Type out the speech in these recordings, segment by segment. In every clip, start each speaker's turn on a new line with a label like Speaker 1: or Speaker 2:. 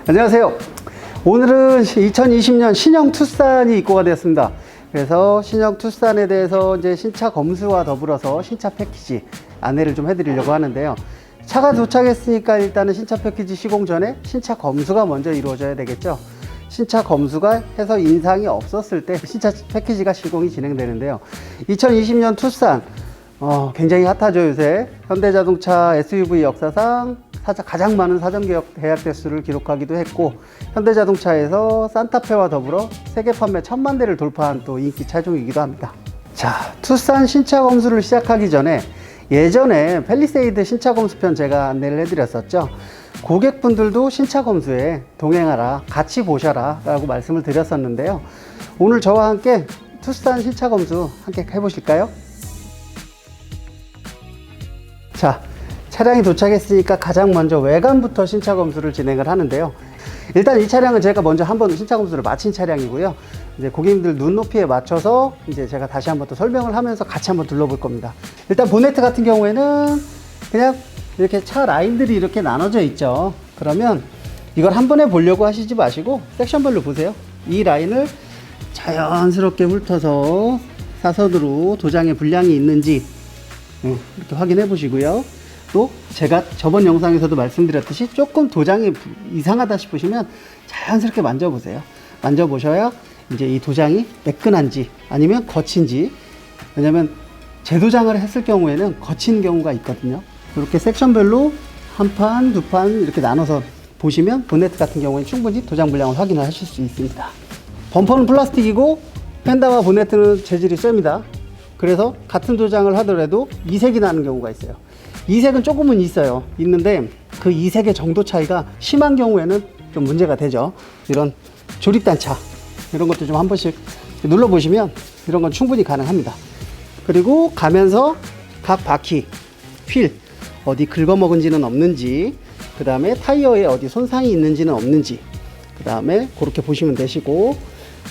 Speaker 1: 안녕하세요. 오늘은 2020년 신형 투싼이 입고가 되었습니다. 그래서 신형 투싼에 대해서 이제 신차 검수와 더불어서 신차 패키지 안내를 좀 해드리려고 하는데요. 차가 도착했으니까 일단은 신차 패키지 시공 전에 신차 검수가 먼저 이루어져야 되겠죠. 신차 검수가 해서 인상이 없었을 때 신차 패키지가 시공이 진행되는데요. 2020년 투싼 굉장히 핫하죠. 요새 현대자동차 SUV 역사상 가장 많은 사전개혁 계약 대수를 기록하기도 했고, 현대자동차에서 산타페와 더불어 세계 판매 1000만 대를 돌파한 또 인기 차종이기도 합니다. 자, 투싼 신차 검수를 시작하기 전에 예전에 팰리세이드 신차 검수편 제가 안내를 해드렸었죠. 고객분들도 신차 검수에 동행하라, 같이 보셔라 라고 말씀을 드렸었는데요. 오늘 저와 함께 투싼 신차 검수 함께 해보실까요? 자, 차량이 도착했으니까 가장 먼저 외관부터 신차 검수를 진행을 하는데요. 일단 이 차량은 제가 먼저 한번 신차 검수를 마친 차량이고요. 이제 고객님들 눈높이에 맞춰서 이제 제가 다시 한번 또 설명을 하면서 같이 한번 둘러볼 겁니다. 일단 보네트 같은 경우에는 그냥 이렇게 차 라인들이 이렇게 나눠져 있죠. 그러면 이걸 한 번에 보려고 하시지 마시고 섹션별로 보세요. 이 라인을 자연스럽게 훑어서 사선으로 도장에 불량이 있는지 이렇게 확인해 보시고요. 또 제가 저번 영상에서도 말씀드렸듯이 조금 도장이 이상하다 싶으시면 자연스럽게 만져보세요. 만져보셔야 이제 이 도장이 매끈한지 아니면 거친지, 왜냐면 재도장을 했을 경우에는 거친 경우가 있거든요. 이렇게 섹션별로 한 판, 두 판 이렇게 나눠서 보시면 보네트 같은 경우에는 충분히 도장 불량을 확인을 하실 수 있습니다. 범퍼는 플라스틱이고 펜다와 보네트는 재질이 쇠입니다. 그래서 같은 도장을 하더라도 이색이 나는 경우가 있어요. 이색은 조금은 있는데 그 이색의 정도 차이가 심한 경우에는 좀 문제가 되죠. 이런 조립단차 이런 것도 좀 한 번씩 눌러보시면 이런 건 충분히 가능합니다. 그리고 가면서 각 바퀴, 휠 어디 긁어먹은지는 없는지, 그 다음에 타이어에 어디 손상이 있는지는 없는지, 그 다음에 그렇게 보시면 되시고,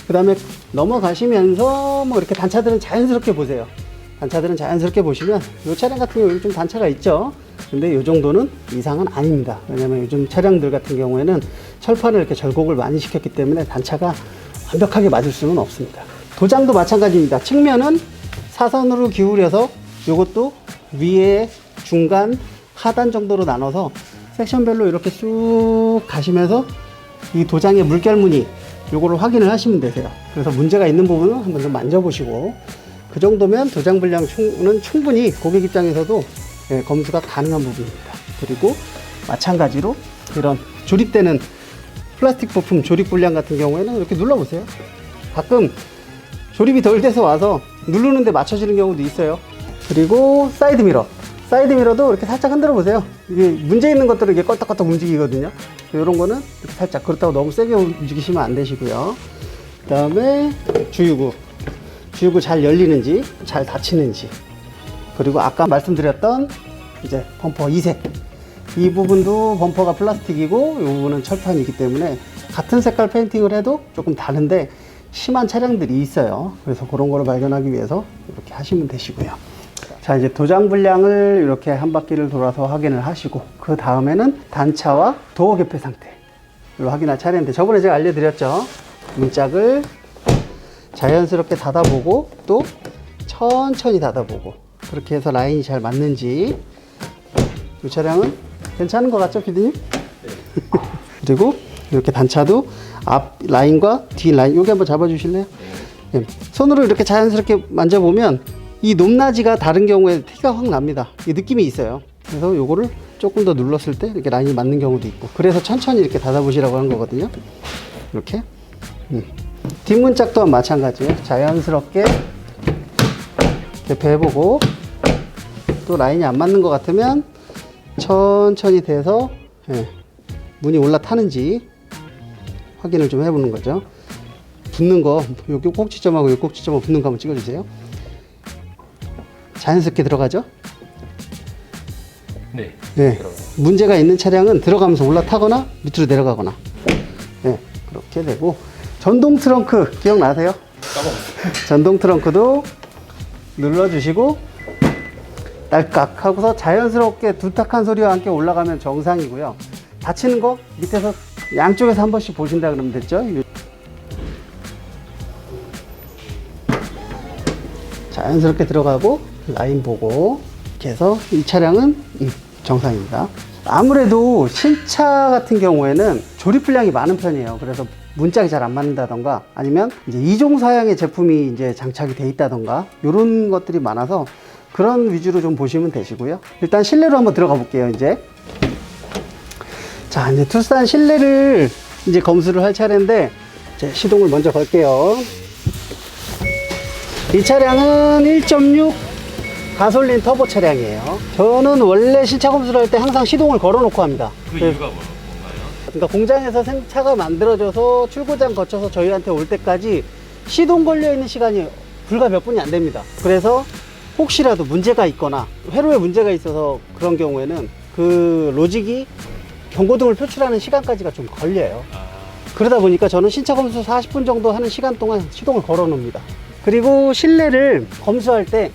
Speaker 1: 그 다음에 넘어가시면서 뭐 이렇게 단차들은 자연스럽게 보세요. 단차들은 자연스럽게 보시면 이 차량 같은 경우는 좀 단차가 있죠. 근데 이 정도는 이상은 아닙니다. 왜냐면 요즘 차량들 같은 경우에는 철판을 이렇게 절곡을 많이 시켰기 때문에 단차가 완벽하게 맞을 수는 없습니다. 도장도 마찬가지입니다. 측면은 사선으로 기울여서 이것도 위에 중간 하단 정도로 나눠서 섹션별로 이렇게 쑥 가시면서 이 도장의 물결무늬 요거를 확인을 하시면 되세요. 그래서 문제가 있는 부분은 한번 좀 만져보시고, 그 정도면 도장 불량은 충분히 고객 입장에서도 검수가 가능한 부분입니다. 그리고 마찬가지로 이런 조립되는 플라스틱 부품 조립 불량 같은 경우에는 이렇게 눌러보세요. 가끔 조립이 덜 돼서 와서 누르는데 맞춰지는 경우도 있어요. 그리고 사이드 미러. 사이드 미러도 이렇게 살짝 흔들어 보세요. 이게 문제 있는 것들은 이게 껄떡껄떡 움직이거든요. 이런 거는 이렇게 살짝, 그렇다고 너무 세게 움직이시면 안 되시고요. 그 다음에 주유구 잘 열리는지, 잘 닫히는지, 그리고 아까 말씀드렸던 이제 범퍼 이색, 이 부분도 범퍼가 플라스틱이고 이 부분은 철판이기 때문에 같은 색깔 페인팅을 해도 조금 다른데 심한 차량들이 있어요. 그래서 그런 거를 발견하기 위해서 이렇게 하시면 되시고요. 자, 이제 도장 불량을 이렇게 한 바퀴를 돌아서 확인을 하시고, 그 다음에는 단차와 도어 개폐 상태를 확인할 차례인데, 저번에 제가 알려드렸죠. 문짝을 자연스럽게 닫아보고 또 천천히 닫아보고, 그렇게 해서 라인이 잘 맞는지. 이 차량은 괜찮은 것 같죠, 피디님? 네. 그리고 이렇게 단차도 앞 라인과 뒤 라인, 여기 한번 잡아주실래요? 네. 손으로 이렇게 자연스럽게 만져보면 이 높낮이가 다른 경우에 티가 확 납니다. 이 느낌이 있어요. 그래서 요거를 조금 더 눌렀을 때 이렇게 라인이 맞는 경우도 있고, 그래서 천천히 이렇게 닫아보시라고 한 거거든요. 이렇게. 뒷문짝 또한 마찬가지예요. 자연스럽게 개폐해보고, 또 라인이 안 맞는 것 같으면 천천히 대서 문이 올라타는지 확인을 좀 해보는 거죠. 붙는 거, 여기 꼭지점하고 여기 꼭지점하고 붙는 거 한번 찍어주세요. 자연스럽게 들어가죠?
Speaker 2: 네.
Speaker 1: 문제가 있는 차량은 들어가면서 올라타거나 밑으로 내려가거나, 그렇게 되고. 전동 트렁크 기억나세요? 전동 트렁크도 눌러주시고 딸깍 하고서 자연스럽게 두탁한 소리와 함께 올라가면 정상이고요. 닫히는 거 밑에서 양쪽에서 한 번씩 보신다 그러면 됐죠. 자연스럽게 들어가고 라인 보고 이렇게 해서 이 차량은 정상입니다. 아무래도 신차 같은 경우에는 조립 분량이 많은 편이에요. 그래서 문짝이 잘 안 맞는다던가 아니면 이제 2종 사양의 제품이 이제 장착이 돼 있다던가 이런 것들이 많아서 그런 위주로 좀 보시면 되시고요. 일단 실내로 한번 들어가 볼게요. 이제 자, 이제 투싼 실내를 이제 검수를 할 차례인데 이제 시동을 먼저 걸게요. 이 차량은 1.6 가솔린 터보 차량이에요. 저는 원래 신차 검수를 할 때 항상 시동을 걸어 놓고 합니다.
Speaker 2: 그 이유가 뭔가요?
Speaker 1: 그러니까 공장에서 차가 만들어져서 출고장 거쳐서 저희한테 올 때까지 시동 걸려 있는 시간이 불과 몇 분이 안 됩니다. 그래서 혹시라도 문제가 있거나 회로에 문제가 있어서 그런 경우에는 그 로직이 경고등을 표출하는 시간까지가 좀 걸려요. 그러다 보니까 저는 신차 검수 40분 정도 하는 시간 동안 시동을 걸어 놓습니다. 그리고 실내를 검수할 때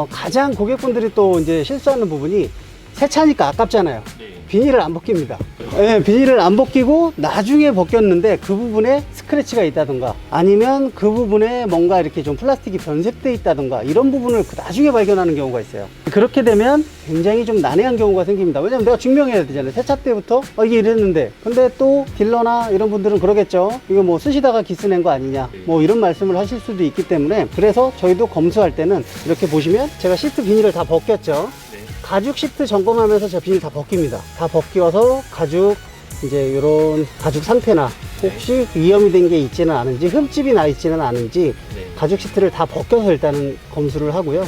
Speaker 1: 가장 고객분들이 또 이제 실수하는 부분이 새 차니까 아깝잖아요. 비닐을 안 벗깁니다. 네, 비닐을 안 벗기고 나중에 벗겼는데 그 부분에 스크래치가 있다던가 아니면 그 부분에 뭔가 이렇게 좀 플라스틱이 변색돼 있다던가 이런 부분을 나중에 발견하는 경우가 있어요. 그렇게 되면 굉장히 좀 난해한 경우가 생깁니다. 왜냐면 내가 증명해야 되잖아요. 새 차 때부터 이게 이랬는데 근데 또 딜러나 이런 분들은 그러겠죠. 이거 뭐 쓰시다가 기스 낸 거 아니냐 뭐 이런 말씀을 하실 수도 있기 때문에 그래서 저희도 검수할 때는 이렇게 보시면 제가 시트 비닐을 다 벗겼죠. 가죽 시트 점검하면서 제가 비닐 다 벗깁니다. 다 벗겨서 가죽 이제 이런 가죽 상태나 혹시 위험이 된 게 있지는 않은지 흠집이 나 있지는 않은지 가죽 시트를 다 벗겨서 일단은 검수를 하고요.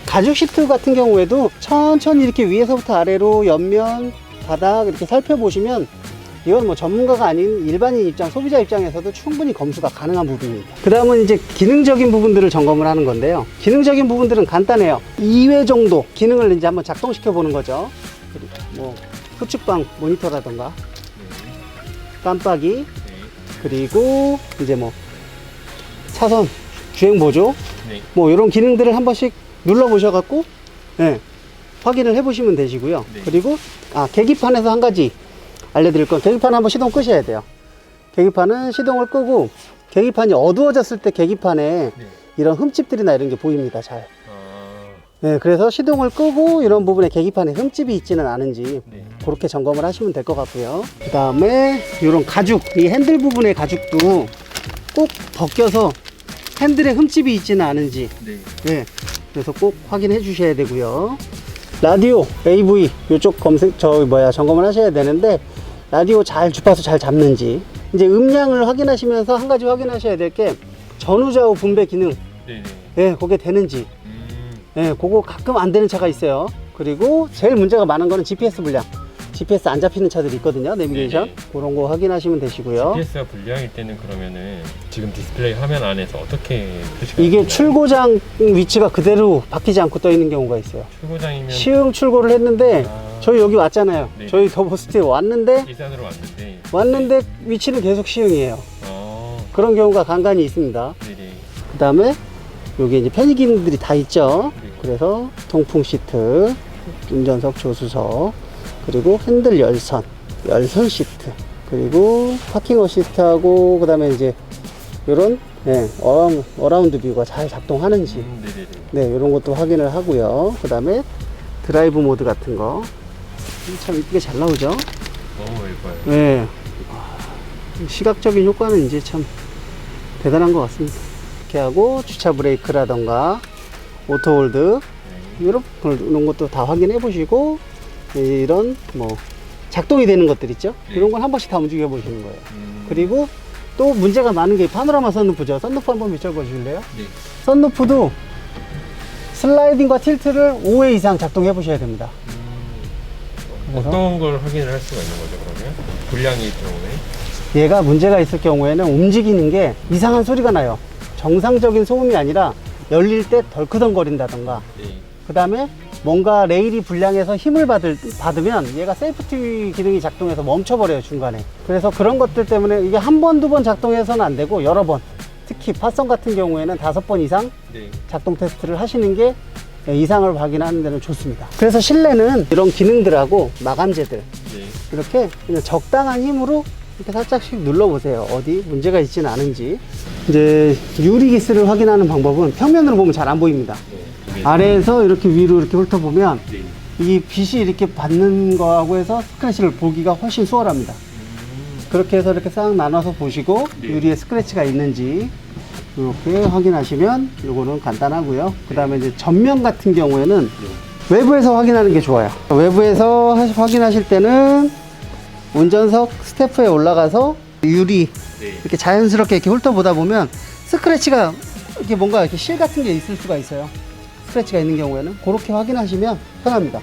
Speaker 1: 가죽 시트 같은 경우에도 천천히 이렇게 위에서부터 아래로 옆면 바닥 이렇게 살펴보시면 이건 뭐 전문가가 아닌 일반인 입장, 소비자 입장에서도 충분히 검수가 가능한 부분입니다. 그 다음은 이제 기능적인 부분들을 점검을 하는 건데요. 기능적인 부분들은 간단해요. 2회 정도 기능을 이제 한번 작동시켜 보는 거죠. 뭐 후측방 모니터라던가 깜빡이 그리고 이제 뭐 차선 주행 보조 뭐 이런 기능들을 한 번씩 눌러 보셔갖고 확인을 해 보시면 되시고요. 그리고 계기판에서 한 가지 알려드릴 건 계기판 한번 시동 끄셔야 돼요. 계기판은 시동을 끄고 계기판이 어두워졌을 때 계기판에 이런 흠집들이나 이런 게 보입니다. 잘. 네, 그래서 시동을 끄고 이런 부분에 계기판에 흠집이 있지는 않은지 그렇게 점검을 하시면 될 것 같고요. 그 다음에 이런 가죽, 이 핸들 부분의 가죽도 꼭 벗겨서 핸들에 흠집이 있지는 않은지 네, 그래서 꼭 확인해 주셔야 되고요. 라디오, AV 이쪽 점검을 하셔야 되는데 라디오 주파수 잘 잡는지 이제 음량을 확인하시면서 한 가지 확인하셔야 될 게 전후좌우 분배 기능 그게 되는지 그거 가끔 안 되는 차가 있어요. 그리고 제일 문제가 많은 거는 GPS 불량 GPS 안 잡히는 차들이 있거든요. 내비게이션 그런 거 확인하시면 되시고요.
Speaker 2: GPS가 불량일 때는 그러면은 지금 디스플레이 화면 안에서 어떻게 표시가
Speaker 1: 이게
Speaker 2: 되나요?
Speaker 1: 출고장 위치가 그대로 바뀌지 않고 떠 있는 경우가 있어요.
Speaker 2: 출고장이면
Speaker 1: 시흥 출고를 했는데 저희 여기 왔잖아요. 저희 더보스트에 왔는데
Speaker 2: 일산으로
Speaker 1: 왔는데 위치는 계속 시흥이에요. 그런 경우가 간간히 있습니다. 그 다음에 여기 이제 편의 기능들이 다 있죠. 그래서 통풍 시트, 운전석, 조수석, 그리고 핸들 열선 시트, 그리고 파킹 어시스트하고 그 다음에 이제 이런 어라운드 뷰가 잘 작동하는지 이런 것도 확인을 하고요. 그 다음에 드라이브 모드 같은 거 참 이쁘게 잘 나오죠.
Speaker 2: 너무 예뻐요.
Speaker 1: 네, 시각적인 효과는 이제 참 대단한 것 같습니다. 이렇게 하고 주차 브레이크라던가 오토홀드 이런 것도 다 확인해 보시고 이런 뭐 작동이 되는 것들 있죠. 이런 걸 한 번씩 다 움직여 보시는 거예요. 그리고 또 문제가 많은 게 파노라마 선루프죠. 선루프 한번 비춰봐 주실래요? 선루프도 슬라이딩과 틸트를 5회 이상 작동해 보셔야 됩니다.
Speaker 2: 어떤 걸 확인을 할 수가 있는 거죠, 그러면? 불량일 경우에?
Speaker 1: 얘가 문제가 있을 경우에는 움직이는 게 이상한 소리가 나요. 정상적인 소음이 아니라 열릴 때 덜크덩거린다던가 그 다음에 뭔가 레일이 불량해서 힘을 받으면 얘가 세이프티 기능이 작동해서 멈춰버려요, 중간에. 그래서 그런 것들 때문에 이게 한 번, 두 번 작동해서는 안 되고 여러 번, 특히 파성 같은 경우에는 5번 이상 작동 테스트를 하시는 게 이상을 확인하는 데는 좋습니다. 그래서 실내는 이런 기능들하고 마감재들 이렇게 그냥 적당한 힘으로 이렇게 살짝씩 눌러보세요. 어디 문제가 있지는 않은지. 이제 유리 기스를 확인하는 방법은 평면으로 보면 잘 안 보입니다. 아래에서 이렇게 위로 이렇게 훑어보면 이 빛이 이렇게 받는 거하고 해서 스크래치를 보기가 훨씬 수월합니다. 그렇게 해서 이렇게 싹 나눠서 보시고 유리에 스크래치가 있는지 이렇게 확인하시면 이거는 간단하고요. 그 다음에 이제 전면 같은 경우에는 외부에서 확인하는 게 좋아요. 외부에서 확인하실 때는 운전석 스태프에 올라가서 유리 이렇게 자연스럽게 이렇게 훑어보다 보면 스크래치가 이렇게 뭔가 이렇게 실 같은 게 있을 수가 있어요. 스크래치가 있는 경우에는 그렇게 확인하시면 편합니다.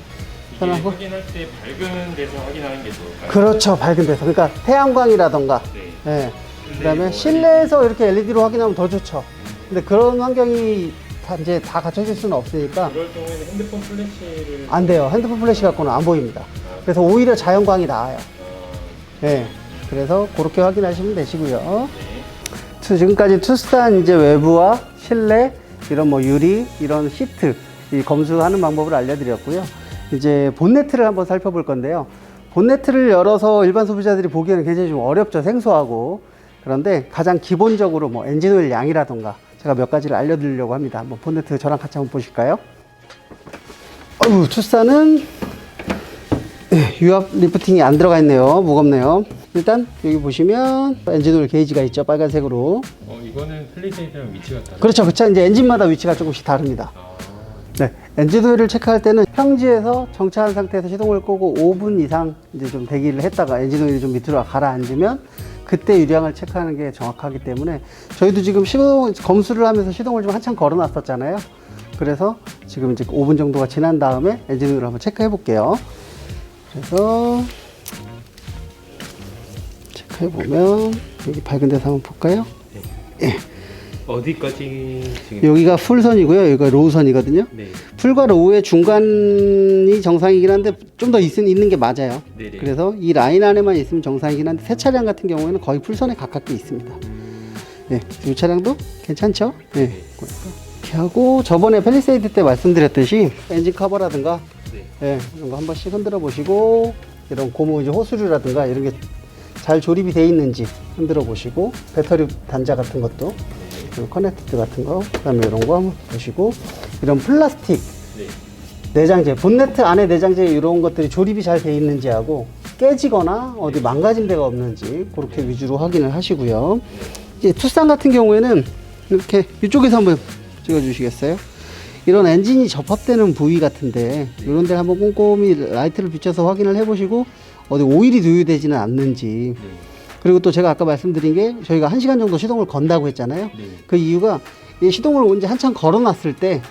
Speaker 1: 편하고.
Speaker 2: 확인할 때 밝은 데서 확인하는 게 좋을까요?
Speaker 1: 그렇죠. 밝은 데서. 그러니까 태양광이라던가 네. 그다음에 실내에서 이렇게 LED로 확인하면 더 좋죠. 근데 그런 환경이 이제 다 갖춰질 수는 없으니까
Speaker 2: 그럴 경우에는 핸드폰 플래시를
Speaker 1: 안 돼요. 핸드폰 플래시 갖고는 안 보입니다. 그래서 오히려 자연광이 나아요. 네. 그래서 그렇게 확인하시면 되시고요. 지금까지 투싼 이제 외부와 실내 이런 뭐 유리 이런 시트 이 검수하는 방법을 알려드렸고요. 이제 본네트를 한번 살펴볼 건데요. 본네트를 열어서 일반 소비자들이 보기에는 굉장히 좀 어렵죠. 생소하고. 그런데 가장 기본적으로 뭐 엔진 오일 양이라던가 제가 몇 가지를 알려드리려고 합니다. 한번 본네트 저랑 같이 한번 보실까요? 투싼은 유압 리프팅이 안 들어가 있네요. 무겁네요. 일단 여기 보시면 엔진 오일 게이지가 있죠. 빨간색으로.
Speaker 2: 이거는 플리세이드랑 위치가 다르죠?
Speaker 1: 그렇죠. 그쵸. 이제 엔진마다 위치가 조금씩 다릅니다. 네. 엔진 오일을 체크할 때는 평지에서 정차한 상태에서 시동을 끄고 5분 이상 이제 좀 대기를 했다가 엔진 오일이 좀 밑으로 가라앉으면 그때 유량을 체크하는 게 정확하기 때문에 저희도 지금 시동 검수를 하면서 시동을 좀 한참 걸어 놨었잖아요. 그래서 지금 이제 5분 정도가 지난 다음에 엔진 오일을 한번 체크해 볼게요. 그래서 체크해 보면 여기 밝은 데서 한번 볼까요? 예.
Speaker 2: 어디까지 지금?
Speaker 1: 여기가 풀선이고요. 여기가 로우선이거든요.
Speaker 2: 네.
Speaker 1: 풀과 로우의 중간이 정상이긴 한데 좀 더 있는 게 맞아요.
Speaker 2: 네네.
Speaker 1: 그래서 이 라인 안에만 있으면 정상이긴 한데 새 차량 같은 경우에는 거의 풀선에 가깝게 있습니다. 네, 이 차량도 괜찮죠? 네. 이렇게 하고 저번에 팰리세이드 때 말씀드렸듯이 엔진 커버라든가 네, 이런 거 한 번씩 흔들어 보시고 이런 고무 이제 호스류라든가 이런 게 잘 조립이 되어 있는지 흔들어 보시고 배터리 단자 같은 것도 그리고 커넥티드 같은 거 그다음에 이런 거 한번 보시고 이런 플라스틱 내장재 본네트 안에 내장재 이런 것들이 조립이 잘 되어 있는지 하고 깨지거나 어디 망가진 데가 없는지 그렇게 위주로 확인을 하시고요. 이제 투싼 같은 경우에는 이렇게 이쪽에서 한번 찍어 주시겠어요? 이런 엔진이 접합되는 부위 같은데 이런 데를 한번 꼼꼼히 라이트를 비춰서 확인을 해 보시고 어디 오일이 누유되지는 않는지. 그리고 또 제가 아까 말씀드린 게 저희가 1시간 정도 시동을 건다고 했잖아요. 그 이유가 이 시동을 이제 한참 걸어 놨을 때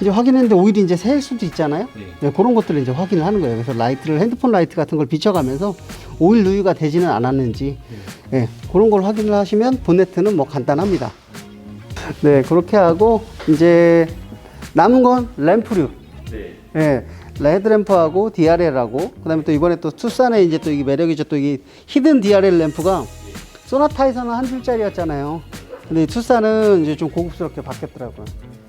Speaker 1: 이제 확인했는데 오일이 이제 셀 수도 있잖아요. 네, 그런 것들을 이제 확인을 하는 거예요. 그래서 라이트를 핸드폰 라이트 같은 걸 비춰가면서 오일 누유가 되지는 않았는지 네, 그런 걸 확인을 하시면 본네트는 뭐 간단합니다. 네, 그렇게 하고 이제 남은 건 램프류. 네, 헤드램프하고 DRL하고 그다음에 또 이번에 또 투싼에 이제 또 이게 매력이죠. 또 이 히든 DRL 램프가 소나타에서는 한 줄짜리였잖아요. 근데 이 투싼은 이제 좀 고급스럽게 바뀌었더라고요.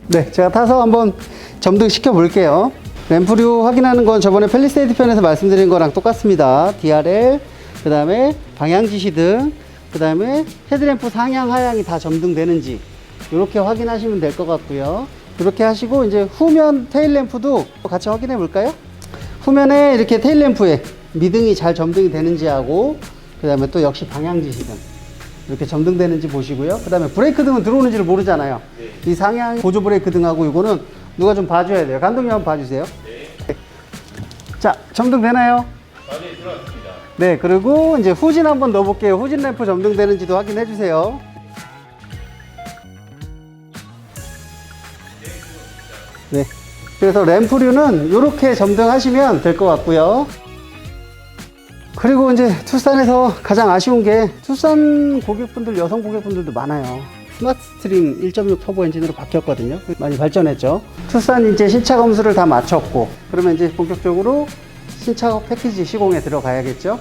Speaker 1: 네, 제가 타서 한번 점등 시켜 볼게요. 램프류 확인하는 건 저번에 팰리세이드 편에서 말씀드린 거랑 똑같습니다. DRL, 그 다음에 방향 지시등, 그 다음에 헤드램프 상향 하향이 다 점등되는지 이렇게 확인하시면 될 것 같고요. 이렇게 하시고 이제 후면 테일 램프도 같이 확인해 볼까요? 후면에 이렇게 테일 램프에 미등이 잘 점등이 되는지 하고 그 다음에 또 역시 방향 지시등 이렇게 점등되는지 보시고요. 그 다음에 브레이크 등은 들어오는지를 모르잖아요. 이 상향 보조 브레이크 등하고 이거는 누가 좀 봐줘야 돼요. 감독님 한번 봐주세요. 자, 점등되나요?
Speaker 2: 네, 들어왔습니다.
Speaker 1: 네, 그리고 이제 후진 한번 넣어볼게요. 후진 램프 점등되는지도 확인해 주세요. 네. 그래서 램프류는 이렇게 점등하시면 될 것 같고요. 그리고 이제 투싼에서 가장 아쉬운 게 투싼 고객분들, 여성 고객분들도 많아요. 스마트 스트림 1.6 터보 엔진으로 바뀌었거든요. 많이 발전했죠. 투싼 이제 신차 검수를 다 마쳤고, 그러면 이제 본격적으로 신차 패키지 시공에 들어가야겠죠.